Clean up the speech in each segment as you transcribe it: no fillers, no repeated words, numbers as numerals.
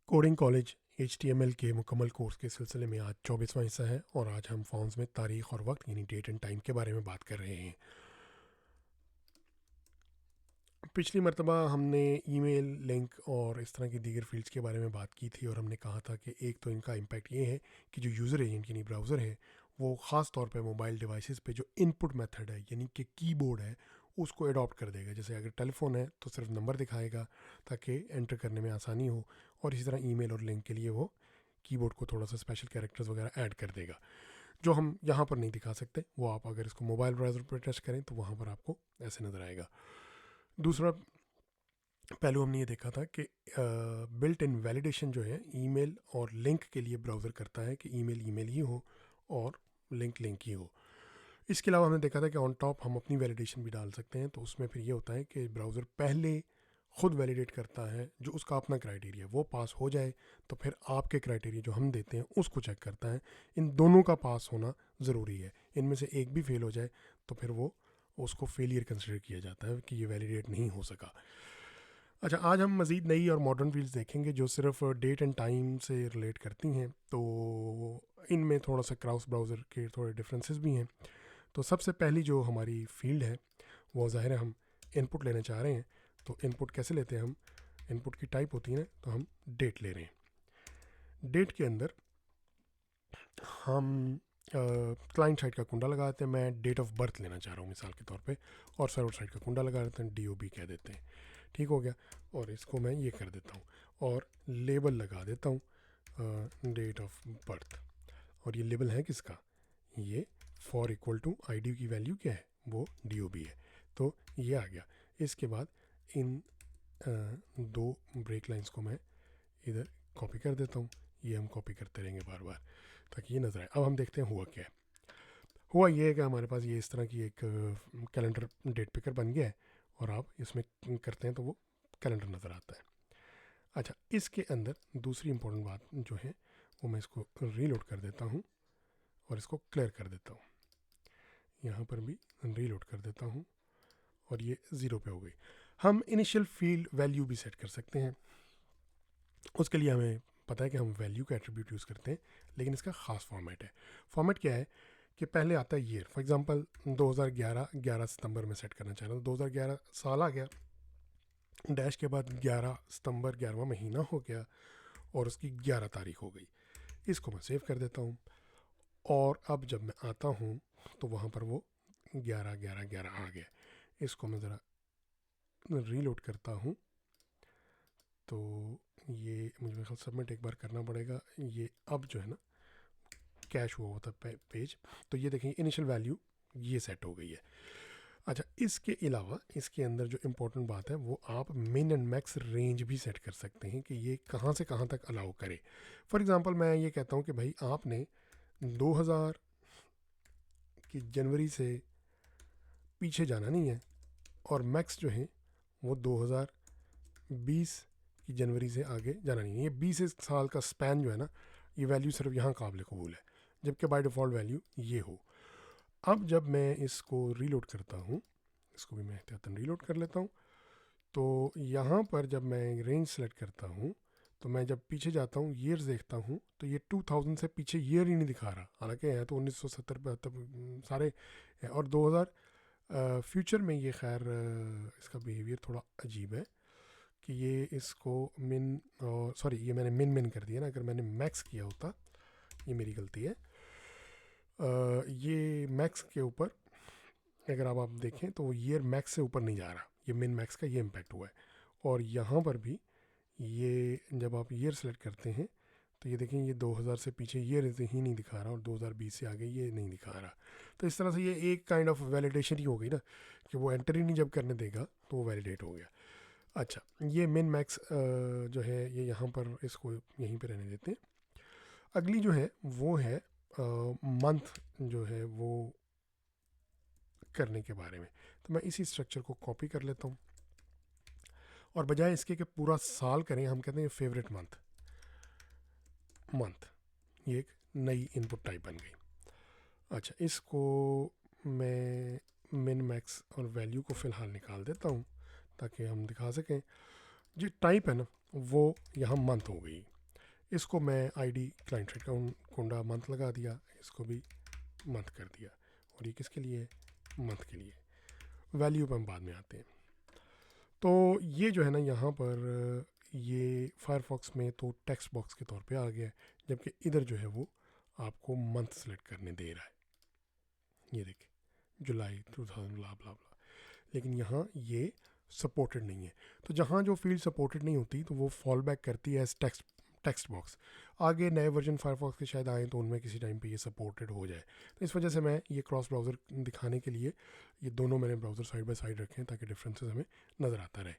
Coding college HTML के मुकम्मल course के सिलसिले में आज 24वां हिस्सा है और आज हम फॉर्म्स में तारीख और वक्त यानी डेट एंड टाइम के बारे में बात कर रहे हैं। पिछली मरतबा हमने ईमेल, लिंक और इस तरह की दीगर फील्ड्स के बारे में बात की थी और हमने कहा था कि एक तो इनका इम्पैक्ट ये है कि जो यूज़र एजेंट यानी ब्राउज़र है वो ख़ास तौर पे मोबाइल डिवाइसेस पे जो इनपुट मेथड है यानी कि कीबोर्ड है उसको अडॉप्ट कर देगा। जैसे अगर टेलीफोन है तो सिर्फ नंबर दिखाएगा ताकि एंटर करने में आसानी हो, और इसी तरह ईमेल और लिंक के लिए वो कीबोर्ड को थोड़ा सा स्पेशल कैरेक्टर्स वगैरह ऐड कर देगा जो हम यहाँ पर नहीं दिखा सकते। वो आप अगर इसको मोबाइल ब्राउज़र पर टच करें तो वहाँ पर आपको ऐसे नज़र आएगा। दूसरा पहलू हमने ये देखा था कि बिल्ट इन वैलिडेशन जो है ईमेल और लिंक के लिए ब्राउज़र करता है कि ईमेल ईमेल ही हो और लिंक लिंक ही हो। इसके अलावा हमने देखा था कि ऑन टॉप हम अपनी वैलिडेशन भी डाल सकते हैं, तो उसमें फिर ये होता है कि ब्राउज़र पहले खुद वैलिडेट करता है, जो उसका अपना क्राइटेरिया वो पास हो जाए तो फिर आपके क्राइटेरिया जो हम देते हैं उसको चेक करता है। इन दोनों का पास होना ज़रूरी है, इनमें से एक भी फेल हो जाए तो फिर वो उसको फेलियर कंसिडर किया जाता है कि ये वैलिडेट नहीं हो सका। अच्छा, आज हम मज़ीद नई और मॉडर्न फील्ड्स देखेंगे जो सिर्फ डेट एंड टाइम से रिलेट करती हैं, तो इनमें थोड़ा सा क्रॉस ब्राउज़र के थोड़े डिफरेंसेस भी हैं। तो सबसे पहली जो हमारी फील्ड है वो ज़ाहिर है हम इनपुट लेना चाह रहे हैं। तो इनपुट कैसे लेते हैं हम? इनपुट की टाइप होती है ना, तो हम डेट ले रहे हैं। डेट के अंदर हम क्लाइंट साइड का कुंडा लगा देते हैं। मैं डेट ऑफ बर्थ लेना चाह रहा हूँ मिसाल के तौर पे, और सर्वर साइड का कुंडा लगा देते हैं, DOB कह देते हैं। ठीक हो गया। और इसको मैं ये कर देता हूँ और लेबल लगा देता हूँ डेट ऑफ बर्थ। और ये लेबल है किसका? ये फॉर इक्वल टू ID की वैल्यू क्या है? वो DOB है। तो ये आ गया। इसके बाद इन दो ब्रेक लाइंस को मैं इधर कॉपी कर देता हूँ। ये हम कॉपी करते रहेंगे बार बार ताकि ये नज़र आए। अब हम देखते हैं हुआ क्या है। हुआ ये है कि हमारे पास ये इस तरह की एक कैलेंडर डेट पिकर बन गया है और आप इसमें करते हैं तो वो कैलेंडर नज़र आता है। अच्छा, इसके अंदर दूसरी इंपॉर्टेंट बात जो है वो मैं इसको रीलोड कर देता हूँ और इसको क्लियर कर देता हूँ। यहाँ पर भी रीलोड कर देता हूँ और ये 0 पे हो गई। हम इनिशियल फील्ड वैल्यू भी सेट कर सकते हैं। उसके लिए हमें पता है कि हम वैल्यू का एट्रीब्यूट यूज़ करते हैं, लेकिन इसका ख़ास फॉर्मेट है। फॉर्मेट क्या है कि पहले आता है ईयर। फॉर एग्जांपल 2011 11 सितंबर में सेट करना चाह रहा हूँ। 2011 साल आ गया, डैश के बाद 11 सितंबर 11वां महीना हो गया और उसकी 11 तारीख हो गई। इसको मैं सेव कर देता हूँ और अब जब मैं आता हूँ तो वहाँ पर वो 11 11 11 आ गया। इसको मैं ज़रा रीलोड करता हूँ तो ये मुझे ख्याल सबमिट एक बार करना पड़ेगा। ये अब जो है ना कैश हुआ होता पेज, तो ये देखें इनिशियल वैल्यू ये सेट हो गई है। अच्छा, इसके अलावा इसके अंदर जो इम्पोर्टेंट बात है वो आप मिन एंड मैक्स रेंज भी सेट कर सकते हैं कि ये कहाँ से कहाँ तक अलाउ करे। फॉर एग्जांपल मैं ये कहता हूँ कि भाई आपने 2000 की जनवरी से पीछे जाना नहीं है और मैक्स जो है वो 2020 की जनवरी से आगे जाना नहीं है। ये 20 साल का स्पैन जो है ना, ये वैल्यू सिर्फ यहाँ काबिल कबूल है, जबकि बाय डिफ़ॉल्ट वैल्यू ये हो। अब जब मैं इसको रीलोड करता हूँ, इसको भी मैं एहतियातन रीलोड कर लेता हूँ, तो यहाँ पर जब मैं रेंज सेलेक्ट करता हूँ तो मैं जब पीछे जाता हूँ ईयर्स देखता हूँ तो ये 2000 से पीछे ईयर ही नहीं दिखा रहा, हालांकि है तो 1970 72 सारे हैं और 2000 फ्यूचर में। ये खैर इसका बिहेवियर थोड़ा अजीब है कि ये इसको मिन और सॉरी ये मैंने मिन मिन कर दिया ना, अगर मैंने मैक्स किया होता, ये मेरी गलती है। ये मैक्स के ऊपर अगर आप देखें तो ईयर मैक्स से ऊपर नहीं जा रहा, ये मिन मैक्स का ये इम्पैक्ट हुआ है। और यहाँ पर भी ये जब आप ईयर सेलेक्ट करते हैं तो ये देखें ये 2000 से पीछे ईयर ही नहीं दिखा रहा और 2020 से आगे ये नहीं दिखा रहा। तो इस तरह से ये एक काइंड ऑफ वैलिडेशन ही हो गई ना कि वो एंटर ही नहीं जब करने देगा तो वो वैलिडेट हो गया। अच्छा, ये मिन मैक्स जो है ये यहाँ पर इसको यहीं पे रहने देते हैं। अगली जो है वो है मंथ जो है वो करने के बारे में। तो मैं इसी स्ट्रक्चर को कॉपी कर लेता हूँ और बजाय इसके कि पूरा साल करें हम कहते हैं फेवरेट मंथ। ये एक नई इनपुट टाइप बन गई। अच्छा, इसको मैं मिन मैक्स और वैल्यू को फ़िलहाल निकाल देता हूँ ताकि हम दिखा सकें। जो टाइप है ना वो यहाँ मंथ हो गई। इसको मैं आईडी क्लाइंट साइड कोंडा मंथ लगा दिया, इसको भी मंथ कर दिया, और ये किसके लिए, मंथ के लिए। वैल्यू पर हम बाद में आते हैं। तो ये जो है ना यहाँ पर ये फायरफॉक्स में तो टेक्स्ट बॉक्स के तौर पे आ गया है, जबकि इधर जो है वो आपको मंथ सेलेक्ट करने दे रहा है। ये देखिए जुलाई 2000 ब्ला ब्ला ब्ला, लेकिन यहाँ ये सपोर्टेड नहीं है। तो जहाँ जो फील्ड सपोर्टेड नहीं होती तो वो फॉल बैक करती है एज टेक्स्ट बॉक्स। आगे नए वर्जन फायरफॉक्स के शायद आए तो उनमें किसी टाइम पे ये सपोर्टेड हो जाए। तो इस वजह से मैं ये क्रॉस ब्राउज़र दिखाने के लिए ये दोनों मैंने ब्राउज़र साइड बाय साइड रखे हैं ताकि डिफरेंसेस हमें नज़र आता रहे।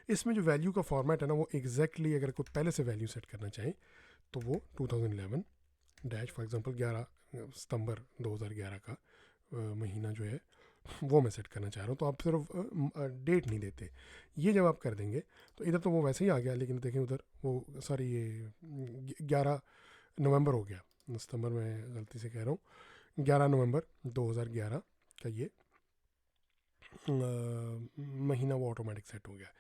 इसमें जो वैल्यू का फॉर्मेट है ना वो एग्जैक्टली अगर कोई पहले से वैल्यू सेट करना चाहे तो वो 2011 डैश फॉर एग्जांपल 11 सितंबर 2011 का महीना जो है वो मैं सेट करना चाह रहा हूँ। तो आप सिर्फ डेट नहीं देते, ये जब आप कर देंगे तो इधर तो वो वैसे ही आ गया, लेकिन देखें उधर वो सॉरी ये 11 नवंबर हो गया, सितंबर में गलती से कह रहा हूँ, 11 नवंबर 2011 का ये महीना वो ऑटोमेटिक सेट हो गया।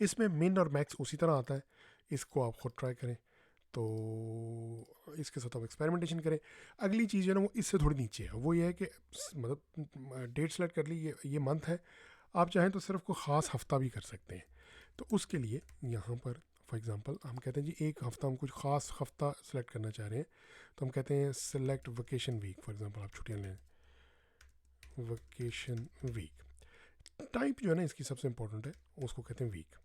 इसमें मिन और मैक्स उसी तरह आता है, इसको आप खुद ट्राई करें। तो इसके साथ आप एक्सपेरिमेंटेशन करें। अगली चीज़ है ना वो इससे थोड़ी नीचे है, वो ये है कि मतलब डेट सेलेक्ट कर ली, ये मंथ है, आप चाहें तो सिर्फ कोई ख़ास हफ्ता भी कर सकते हैं। तो उसके लिए यहाँ पर फॉर एग्ज़ाम्पल हम कहते हैं जी एक हफ़्ता, हम कुछ ख़ास हफ्ता सेलेक्ट करना चाह रहे हैं, तो हम कहते हैं select vacation week. For example आप छुट्टियाँ लें, वेकेशन वीक। टाइप जो है ना इसकी सबसे इंपॉर्टेंट है, उसको कहते हैं वीक।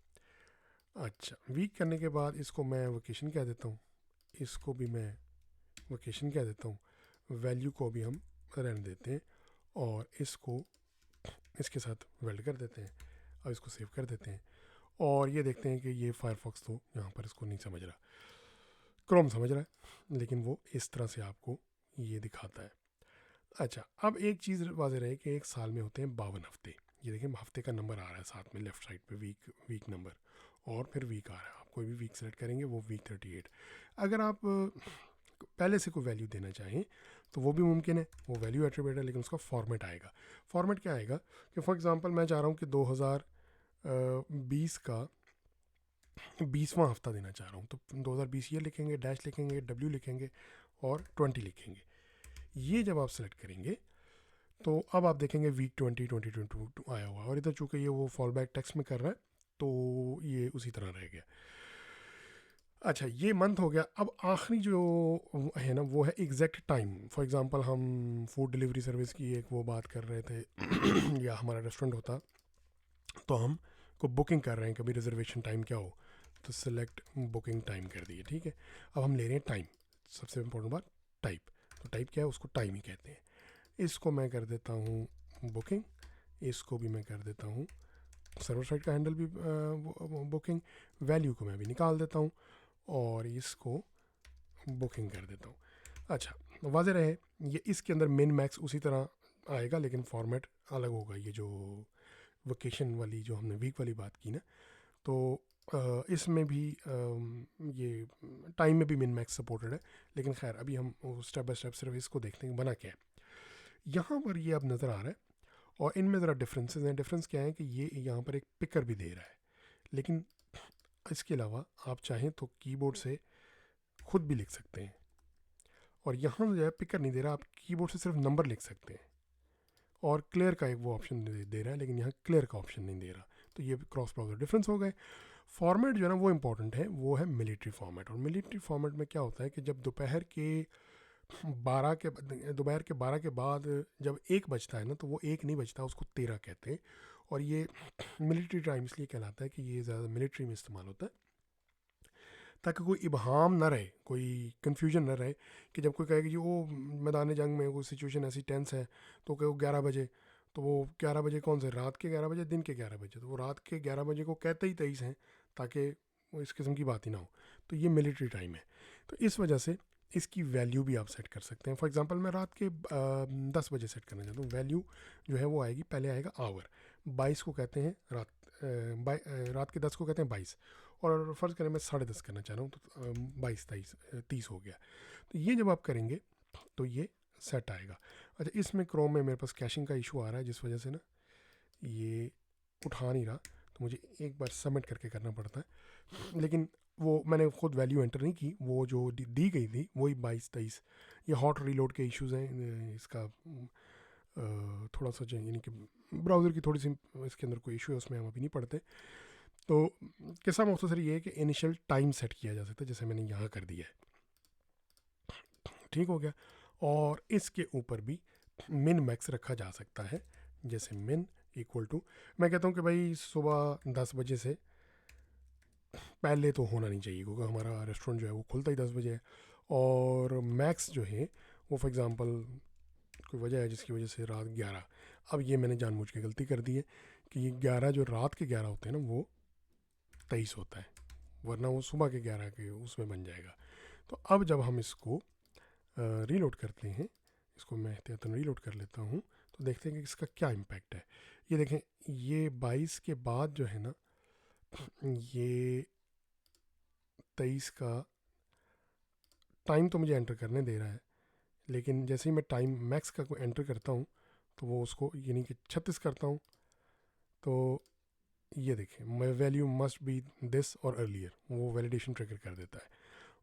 अच्छा, वीक करने के बाद इसको मैं वेकेशन कह देता हूँ, इसको भी मैं वेकेशन कह देता हूँ, वैल्यू को भी हम रहने देते हैं और इसको इसके साथ वेल्ड कर देते हैं। अब इसको सेव कर देते हैं और ये देखते हैं कि ये फायरफॉक्स तो यहाँ पर इसको नहीं समझ रहा, क्रोम समझ रहा है, लेकिन वो इस तरह से आपको ये दिखाता है। अच्छा, अब एक चीज़ वाज़ेह रहे कि एक साल में होते हैं 52 हफ्ते। ये देखें हफ्ते का नंबर आ रहा है साथ में लेफ़्ट साइड पे, वीक नंबर, और फिर वीक आ रहा है। आप कोई भी वीक सेलेक्ट करेंगे वो वीक 38। अगर आप पहले से कोई वैल्यू देना चाहें तो वो भी मुमकिन है, वो वैल्यू एट्रीब्यूट है, लेकिन उसका फॉर्मेट आएगा। फॉर्मेट क्या आएगा कि फॉर एग्ज़ाम्पल मैं चाह रहा हूँ कि 2020 का 20वां हफ्ता देना चाह रहा हूँ, तो 2020 ये लिखेंगे, डैश लिखेंगे, डब्ल्यू लिखेंगे और 20 लिखेंगे। ये जब आप सेलेक्ट करेंगे तो अब आप देखेंगे वीक 2022 आया हुआ, और इधर चूँकि ये वो फॉल बैक टेक्स्ट में कर रहा है तो ये उसी तरह रह गया। अच्छा, ये मंथ हो गया। अब आखिरी जो है ना वो है एग्जैक्ट टाइम। फॉर एग्जांपल हम फूड डिलीवरी सर्विस की एक वो बात कर रहे थे या हमारा रेस्टोरेंट होता तो हम को बुकिंग कर रहे हैं, कभी रिजर्वेशन टाइम क्या हो, तो सिलेक्ट बुकिंग टाइम कर दिए, ठीक है। अब हम ले रहे हैं टाइम, सबसे इम्पोर्टेंट बात टाइप। तो टाइप क्या है, उसको टाइम ही कहते हैं। इसको मैं कर देता हूँ बुकिंग, इसको भी मैं कर देता हूँ सर्वर साइड का हैंडल भी बुकिंग, वैल्यू को मैं भी निकाल देता हूँ और इसको बुकिंग कर देता हूँ। अच्छा, वाज़ेह रहे ये इसके अंदर मिन मैक्स उसी तरह आएगा, लेकिन फॉर्मेट अलग होगा। ये जो वेकेशन वाली जो हमने वीक वाली बात की ना, तो इसमें भी ये टाइम में भी मिन मैक्स सपोर्टेड है, लेकिन खैर अभी हम स्टेप बाय स्टेप सिर्फ इसको देखते हैं बना क्या है। यहाँ पर ये अब नज़र आ रहा है और इनमें ज़रा डिफरेंसेस हैं। डिफरेंस क्या है कि ये यहाँ पर एक पिकर भी दे रहा है, लेकिन इसके अलावा आप चाहें तो कीबोर्ड से खुद भी लिख सकते हैं, और यहाँ जो है पिकर नहीं दे रहा, आप कीबोर्ड से सिर्फ नंबर लिख सकते हैं, और क्लियर का एक वो ऑप्शन दे रहा है, लेकिन यहाँ क्लियर का ऑप्शन नहीं दे रहा। तो ये क्रॉस ब्राउज़र डिफरेंस हो गए। फॉर्मेट जो है ना वो इंपॉर्टेंट है, वो है मिलिट्री फॉर्मेट। और मिलिट्री फॉर्मेट में क्या होता है कि जब दोपहर के 12 के बाद जब 1 बजता है ना, तो वो 1 नहीं बजता, उसको 13 कहते हैं। और ये मिलिट्री टाइम इसलिए कहलाता है कि ये ज़्यादा मिलिट्री में इस्तेमाल होता है, ताकि कोई इबहम ना रहे, कोई कन्फ्यूजन ना रहे कि जब कोई कहे कि जी वो मैदान जंग में कोई सिचुएशन ऐसी टेंस है तो कहे वो 11 बजे, तो वो 11 बजे कौन से, रात के 11 बजे, दिन के 11 बजे, तो वो रात के 11 बजे को कहते ही 23 हैं, ताकि वो इस किस्म की बात ही ना हो। तो ये मिलिट्री टाइम है, तो इस वजह से इसकी वैल्यू भी आप सेट कर सकते हैं। फॉर एग्जांपल मैं रात के 10 बजे सेट करना चाहता हूँ, वैल्यू जो है वो आएगी, पहले आएगा आवर, 22 को कहते हैं रात के 10 को कहते हैं 22, और फ़र्ज़ करें मैं 10:30 करना चाह रहा हूँ, तो 22 23 30 हो गया। तो ये जब आप करेंगे तो ये सेट आएगा। अच्छा, इसमें क्रोम में मेरे पास कैशिंग का इशू आ रहा है, जिस वजह से ना ये उठा नहीं रहा, तो मुझे एक बार सबमिट करके करना पड़ता है, लेकिन वो मैंने खुद वैल्यू एंटर नहीं की, वो जो दी गई थी वही 22-23। ये हॉट रीलोड के इश्यूज़ हैं, इसका थोड़ा सा जो यानी कि ब्राउज़र की थोड़ी सी इसके अंदर कोई इशू है, उसमें हम अभी नहीं पढ़ते। तो किस्सा मुख्तसर ये है कि इनिशियल टाइम सेट किया जा सकता है, जैसे मैंने यहाँ कर दिया है, ठीक हो गया। और इसके ऊपर भी मिन मैक्स रखा जा सकता है, जैसे मिन इक्वल टू, मैं कहता हूँ कि भाई सुबह 10 बजे से पहले तो होना नहीं चाहिए, क्योंकि हमारा रेस्टोरेंट जो है वो खुलता ही 10 बजे है। और मैक्स जो है वो फॉर एग्ज़ाम्पल कोई वजह है जिसकी वजह से रात 11। अब ये मैंने जानबूझ के गलती कर दी है कि ये 11 जो रात के 11 होते हैं ना, वो 23 होता है, वरना वो सुबह के 11 के उसमें बन जाएगा। तो अब जब हम इसको रीलोड करते हैं, इसको मैं एहतियातन रीलोड कर लेता हूँ, तो देखते हैं कि इसका क्या इम्पैक्ट है। ये देखें, ये 22 के बाद जो है ना, ये 23 का टाइम तो मुझे एंटर करने दे रहा है, लेकिन जैसे ही मैं टाइम मैक्स का को एंटर करता हूँ तो वो उसको यानी कि 36 करता हूँ, तो ये देखें मैं वैल्यू मस्ट बी दिस और अर्लियर, वो वैलिडेशन ट्रिगर कर देता है।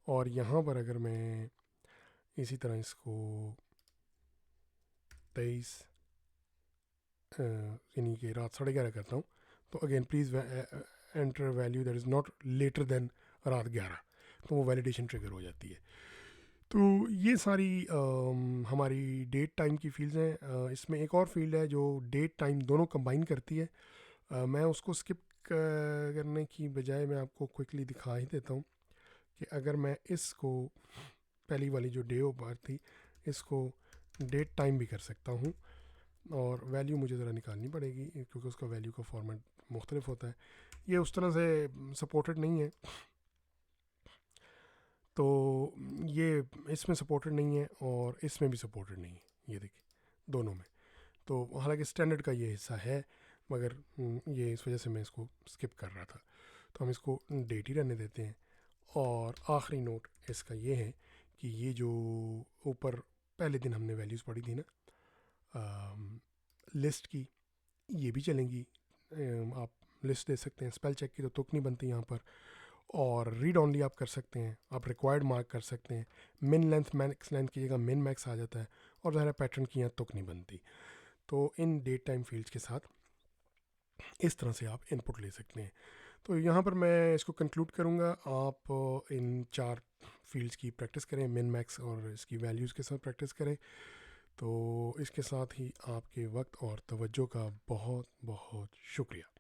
और यहाँ पर अगर मैं इसी तरह इसको 23 यानी कि रात 11:30 करता हूँ, तो again please enter value that is not later than रात 11, तो वो वैलिडेशन ट्रिगर हो जाती है। तो ये सारी हमारी डेट टाइम की फील्ड्स हैं। इसमें एक और फील्ड है जो डेट टाइम दोनों कंबाइन करती है। मैं उसको स्किप करने की बजाय मैं आपको क्विकली दिखा ही देता हूँ कि अगर मैं इसको पहली वाली जो डे ऑफ बर्थ थी, इसको डेट टाइम भी कर सकता हूँ, और वैल्यू मुझे ज़रा निकालनी पड़ेगी क्योंकि उसका वैल्यू का फॉर्मेट मुख्तलिफ होता है। ये उस तरह से सपोर्टेड नहीं है, तो ये इसमें सपोर्टेड नहीं है और इसमें भी सपोर्टेड नहीं है, ये देखिए दोनों में। तो हालांकि स्टैंडर्ड का ये हिस्सा है, मगर ये इस वजह से मैं इसको स्किप कर रहा था, तो हम इसको डेट ही रहने देते हैं। और आखिरी नोट इसका ये है कि ये जो ऊपर पहले दिन हमने वैल्यूज़ पढ़ी थी ना लिस्ट की, ये भी चलेंगी। आप लिस्ट दे सकते हैं, स्पेल चेक की तो तुक नहीं बनती यहाँ पर, और रीड ऑनली आप कर सकते हैं, आप रिक्वायर्ड मार्क कर सकते हैं, मिन लेंथ मैक्स लेंथ की जगह मिन मैक्स आ जाता है, और ज़ाहिर पैटर्न की यहाँ तुक नहीं बनती। तो इन डेट टाइम फील्ड्स के साथ इस तरह से आप इनपुट ले सकते हैं। तो यहाँ पर मैं इसको कंक्लूड करूँगा, आप इन 4 फील्ड्स की प्रैक्टिस करें, मिन मैक्स और इसकी वैल्यूज़ के साथ प्रैक्टिस करें। तो इसके साथ ही आपके वक्त और तवज्जो का बहुत बहुत शुक्रिया।